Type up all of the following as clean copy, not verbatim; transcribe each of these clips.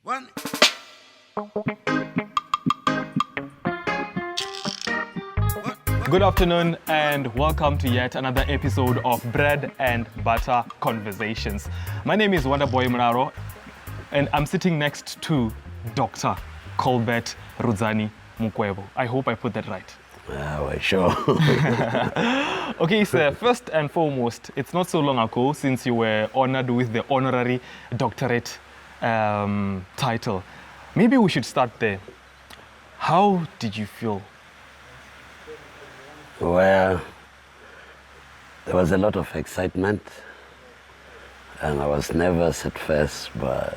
One. Good afternoon and welcome to yet another episode of Bread and Butter Conversations. My name is Wonderboy Mnaro and I'm sitting next to Dr. Colbert Mukwevho. I hope I put that right. Well, sure. Okay, sir, first and foremost, it's not so long ago since you were honored with the honorary doctorate title. Maybe we should start there. How did you feel? Well, there was a lot of excitement, and I was nervous at first, but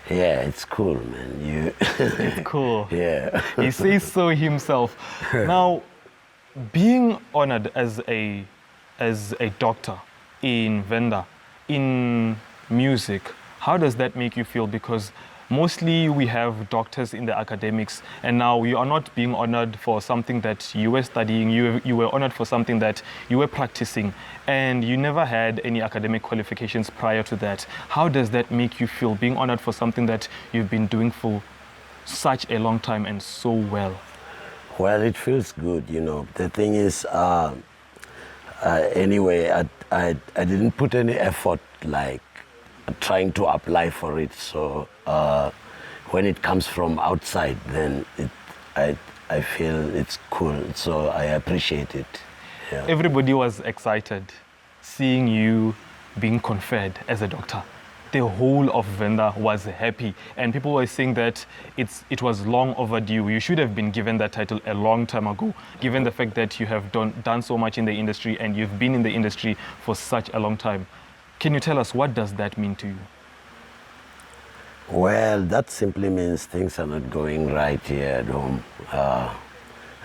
yeah, it's cool, man. It's cool. Yeah. He says so himself. Now, being honored as a doctor in Venda, in music, how does that make you feel? Because mostly we have doctors in the academics, and now you are not being honored for something that you were studying. You were honored for something that you were practicing, and you never had any academic qualifications prior to that. How does that make you feel, being honored for something that you've been doing for such a long time and so well? Well, it feels good, you know. The thing is, anyway, I didn't put any effort, like, trying to apply for it. So when it comes from outside, then I feel it's cool. So I appreciate it. Yeah. Everybody was excited seeing you being conferred as a doctor. The whole of Venda was happy, and people were saying that it was long overdue. You should have been given that title a long time ago, given the fact that you have done so much in the industry and you've been in the industry for such a long time. Can you tell us, what does that mean to you? Well, that simply means things are not going right here at home.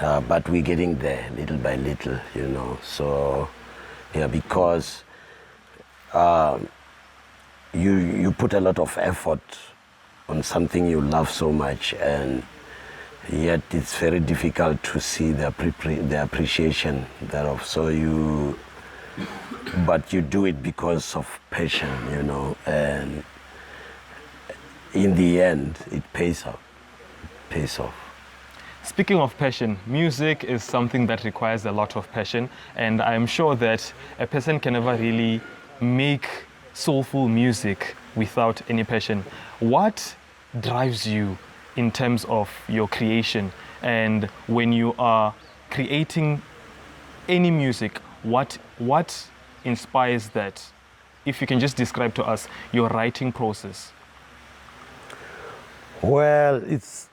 But we're getting there little by little, you know. So, yeah, because you put a lot of effort on something you love so much, and yet it's very difficult to see the appreciation thereof. So but you do it because of passion, you know, and in the end, it pays off. Speaking of passion, music is something that requires a lot of passion, and I'm sure that a person can never really make soulful music without any passion. What drives you in terms of your creation? And when you are creating any music, what inspires that? If you can just describe to us your writing process. Well, it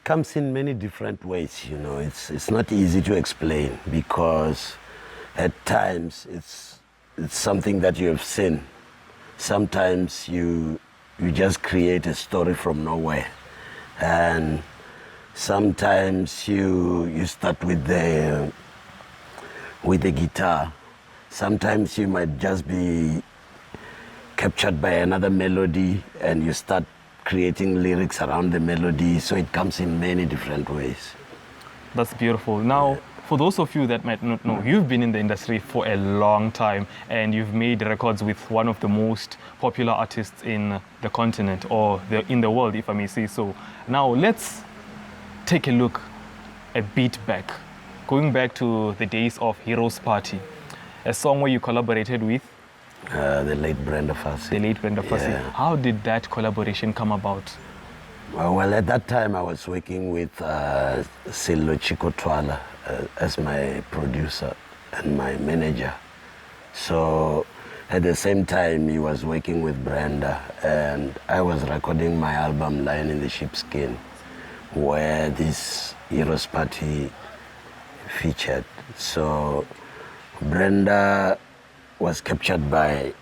comes in many different ways, you know. It's not easy to explain, because at times it's something that you have seen. Sometimes you just create a story from nowhere, and sometimes you start with the guitar. Sometimes you might just be captured by another melody and you start creating lyrics around the melody. So it comes in many different ways. That's beautiful. Now, for those of you that might not know, you've been in the industry for a long time and you've made records with one of the most popular artists in the continent, or in the world, if I may say so. Now, let's take a look a bit back, going back to the days of Heroes Party, a song where you collaborated with the late Brenda Fassie. The late Brenda Fassie. Yeah. How did that collaboration come about? Well, at that time I was working with Chicco Twala as my producer and my manager. So at the same time he was working with Brenda, and I was recording my album Lion in the Sheepskin, where this Heroes Party featured. So Brenda was captured by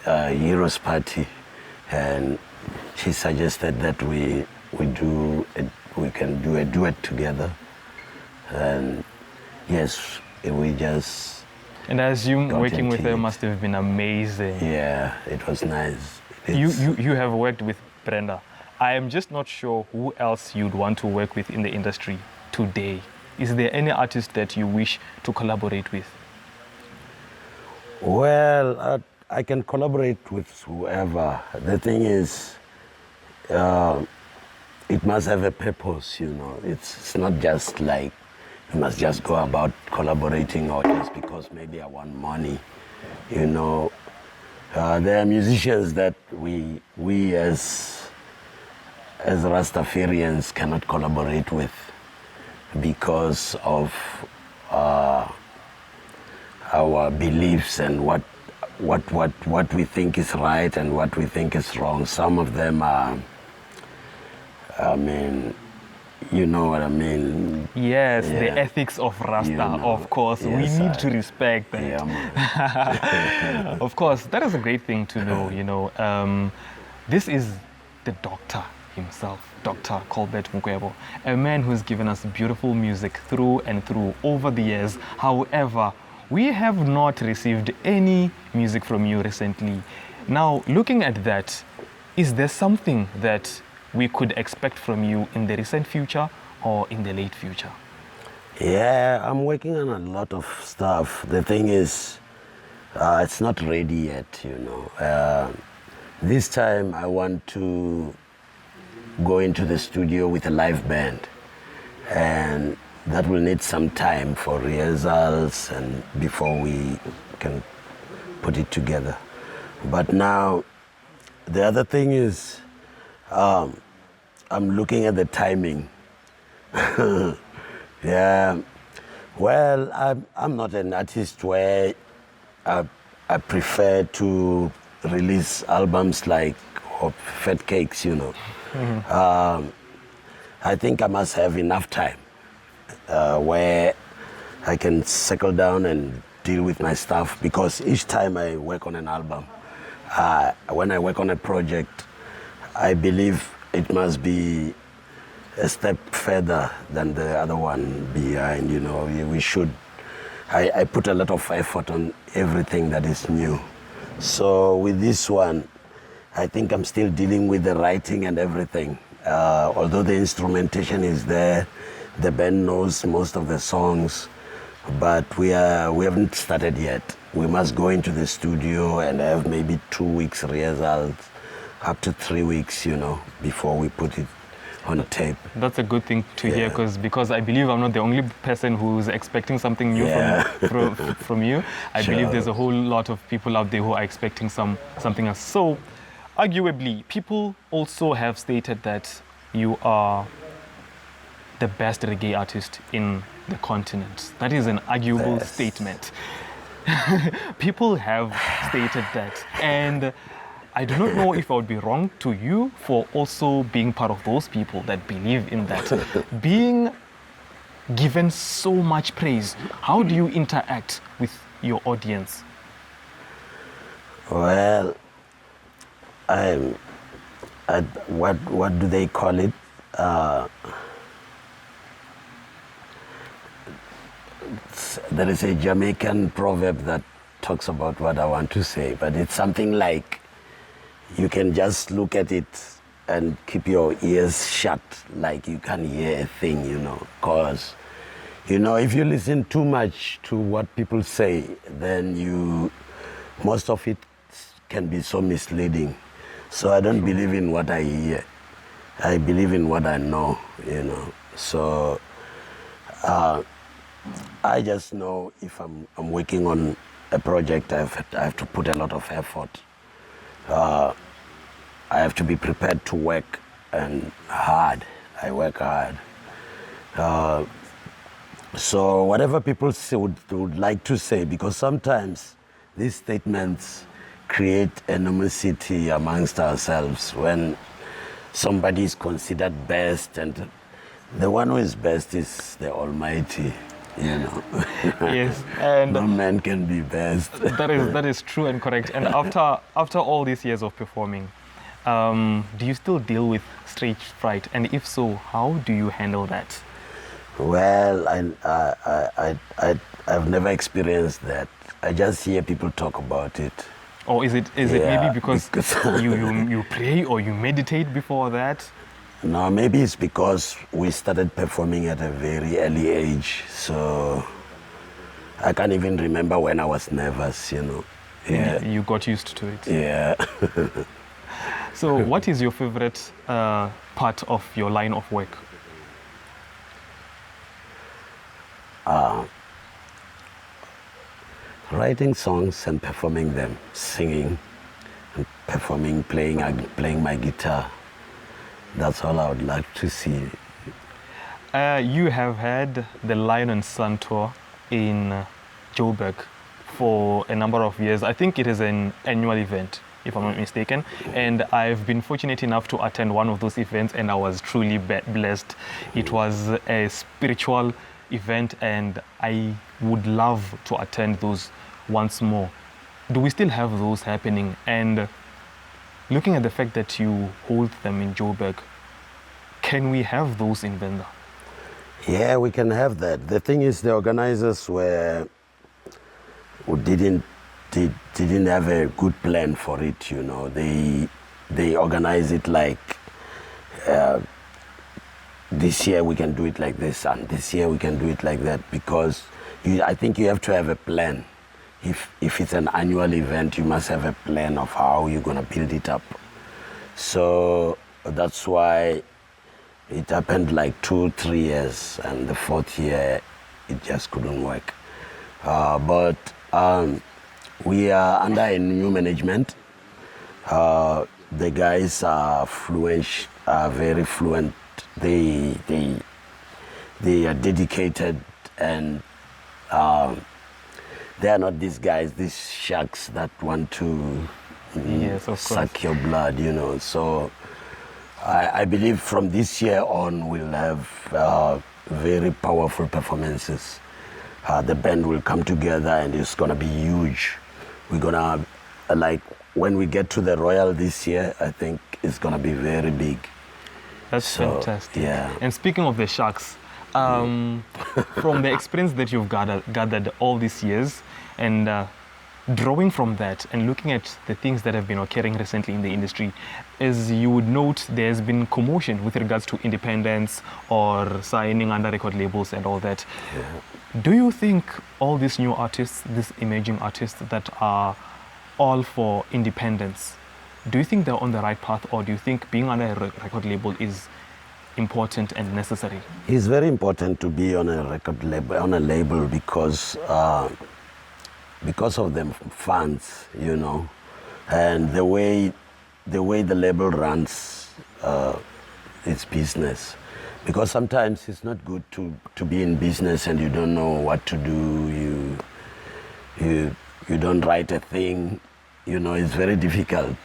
Heroes Party, and she suggested that we can do a duet together, and yes, we just. And I assume working with her must have been amazing. Yeah, it was nice. You have worked with Brenda. I am just not sure who else you'd want to work with in the industry today. Is there any artist that you wish to collaborate with? Well, I can collaborate with whoever. The thing is, it must have a purpose, you know. It's not just like you must just go about collaborating or just because maybe I want money, you know. There are musicians that we as Rastafarians cannot collaborate with because of our beliefs and what we think is right and what we think is wrong. Some of them are, I mean, you know what I mean? Yes, Yeah. the ethics of Rasta, You know, of course. yes, we need to respect that. Yeah, man. Of course, that is a great thing to know, you know. This is the doctor himself, Dr. Colbert Mukwevho, a man who's given us beautiful music through and through over the years. However, we have not received any music from you recently. Now, looking at that, is there something that we could expect from you in the recent future or in the late future? Yeah, I'm working on a lot of stuff. The thing is, it's not ready yet, you know. This time I want to go into the studio with a live band, and that will need some time for rehearsals and before we can put it together. But now, the other thing is, I'm looking at the timing. Yeah, well, I'm not an artist where I prefer to release albums like fat cakes, you know. Mm-hmm. I think I must have enough time where I can settle down and deal with my stuff, because each time I work on an album, when I work on a project, I believe it must be a step further than the other one behind, you know. We should, I put a lot of effort on everything that is new. So with this one, I think I'm still dealing with the writing and everything. Although the instrumentation is there, the band knows most of the songs, but we haven't started yet. We must go into the studio and have maybe 2 weeks rehearsals, up to 3 weeks, you know, before we put it on tape. That's a good thing to hear, because I believe I'm not the only person who's expecting something new from you. I believe there's a whole lot of people out there who are expecting something else. So, arguably, people also have stated that you are the best reggae artist in the continent. That is an arguable statement. People have stated that, and I do not know if I would be wrong to you for also being part of those people that believe in that. Being given so much praise, how do you interact with your audience? Well, what do they call it? There is a Jamaican proverb that talks about what I want to say, but it's something like, you can just look at it and keep your ears shut, like you can't hear a thing, you know. Because, you know, if you listen too much to what people say, then most of it can be so misleading. So I don't believe in what I hear. I believe in what I know, you know. So I just know if I'm working on a project, I have to put a lot of effort. I have to be prepared to work and hard. I work hard. So whatever people would like to say, because sometimes these statements create animosity amongst ourselves when somebody is considered best, and the one who is best is the Almighty, you know. Yes, and no man can be best. that is true and correct. And after all these years of performing, do you still deal with stage fright? And if so, how do you handle that? Well, I've never experienced that. I just hear people talk about it. Or is it maybe because you pray or you meditate before that? No, maybe it's because we started performing at a very early age, so I can't even remember when I was nervous, you know. Yeah. You got used to it. Yeah. So what is your favorite part of your line of work? Writing songs and performing them, singing and performing, playing my guitar. That's all I would like to see. You have had the Lion and Sun tour in Joburg for a number of years. I think it is an annual event, if I'm not mistaken. And I've been fortunate enough to attend one of those events, and I was truly blessed. It was a spiritual event, and I would love to attend those once more. Do we still have those happening? And looking at the fact that you hold them in Joburg, can we have those in Venda? Yeah, we can have that. The thing is, the organizers didn't have a good plan for it. You know, they organize it like this year we can do it like this, and this year we can do it like that, because I think you have to have a plan. If it's an annual event, you must have a plan of how you're gonna build it up. So that's why it happened like 2-3 years, and the 4th year it just couldn't work. But we are under a new management. The guys are fluent, are very fluent. They are dedicated, and they are not these guys, these sharks that want to Yes, of suck course. your blood, you know. So I believe from this year on we'll have very powerful performances. The band will come together and it's gonna be huge. We're gonna, like, when we get to the Royal this year, I think it's gonna be very big. That's So, fantastic. yeah. And speaking of the Sharks, from the experience that you've gathered all these years, and drawing from that and looking at the things that have been occurring recently in the industry, as you would note, there's been commotion with regards to independence or signing under record labels and all that. Do you think all these new artists, these emerging artists that are all for independence, do you think they're on the right path, or do you think being under a record label is important and necessary? It's very important to be on a record label, because of the fans, you know, and the way the label runs its business. Because sometimes it's not good to be in business and you don't know what to do. You don't write a thing, you know. It's very difficult.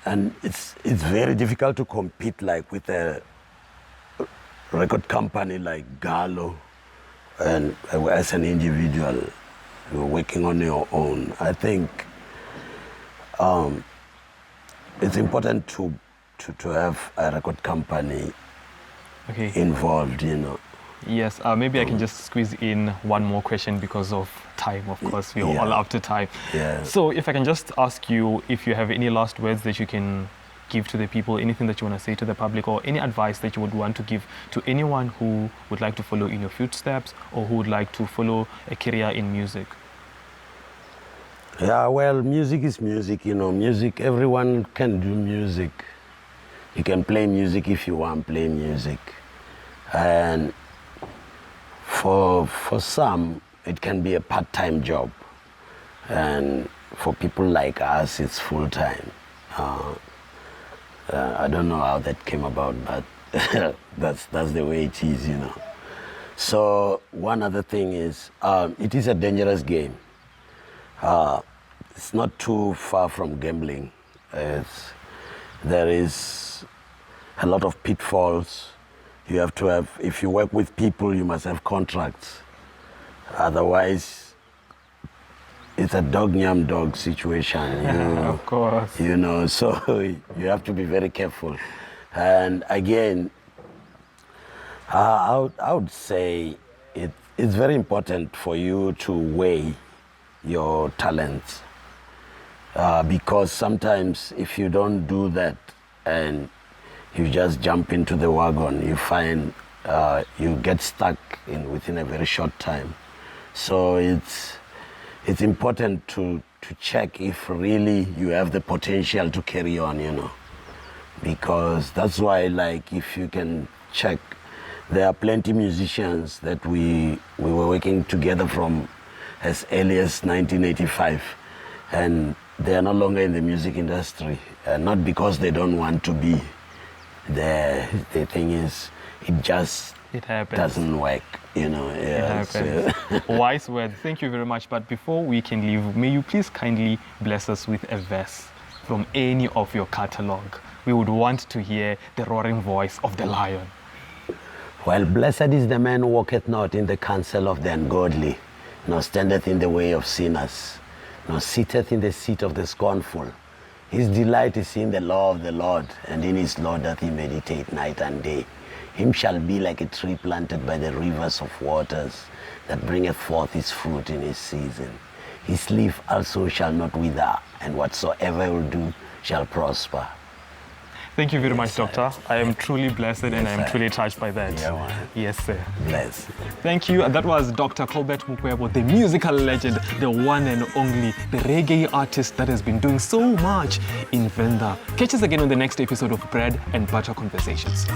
And it's very difficult to compete like with a record company like Gallo, and as an individual, you're working on your own. I think it's important to have a record company Okay. involved, you know. Yes, maybe I can just squeeze in one more question because of time, of course. We're Yeah. all up to time. Yeah. So if I can just ask you if you have any last words that you can give to the people, anything that you want to say to the public, or any advice that you would want to give to anyone who would like to follow in your footsteps or who would like to follow a career in music. Yeah, well, music is music, you know. Music, everyone can do music. You can play music if you want to play music. And for some, it can be a part-time job. And for people like us, it's full-time. I don't know how that came about, but that's the way it is, you know. So one other thing is, it is a dangerous game. It's not too far from gambling. There is a lot of pitfalls. You have to have, if you work with people, you must have contracts. Otherwise, it's a dog-nyam-dog situation. Of course. You know, so you have to be very careful. And again, I would say it's very important for you to weigh your talents. Because sometimes if you don't do that and you just jump into the wagon, you find you get stuck within a very short time. So it's important to check if really you have the potential to carry on, you know. Because that's why, like, if you can check, there are plenty musicians that we were working together from as early as 1985, and they are no longer in the music industry, not because they don't want to be. The thing is, it happens. Doesn't work, you know. Yeah, it happens. Wise word. Thank you very much. But before we can leave, may you please kindly bless us with a verse from any of your catalog. We would want to hear the roaring voice of the lion. Well, blessed is the man who walketh not in the counsel of the ungodly, nor standeth in the way of sinners, nor sitteth in the seat of the scornful. His delight is in the law of the Lord, and in his law doth he meditate night and day. Him shall be like a tree planted by the rivers of waters, that bringeth forth his fruit in his season. His leaf also shall not wither, and whatsoever he will do shall prosper. Thank you very much, Doctor. I am truly blessed and I am truly touched by that. Yeah, yes, sir. Bless. Thank you. That was Dr. Colbert Mukwevho, the musical legend, the one and only, the reggae artist that has been doing so much in Venda. Catch us again on the next episode of Bread and Butter Conversations.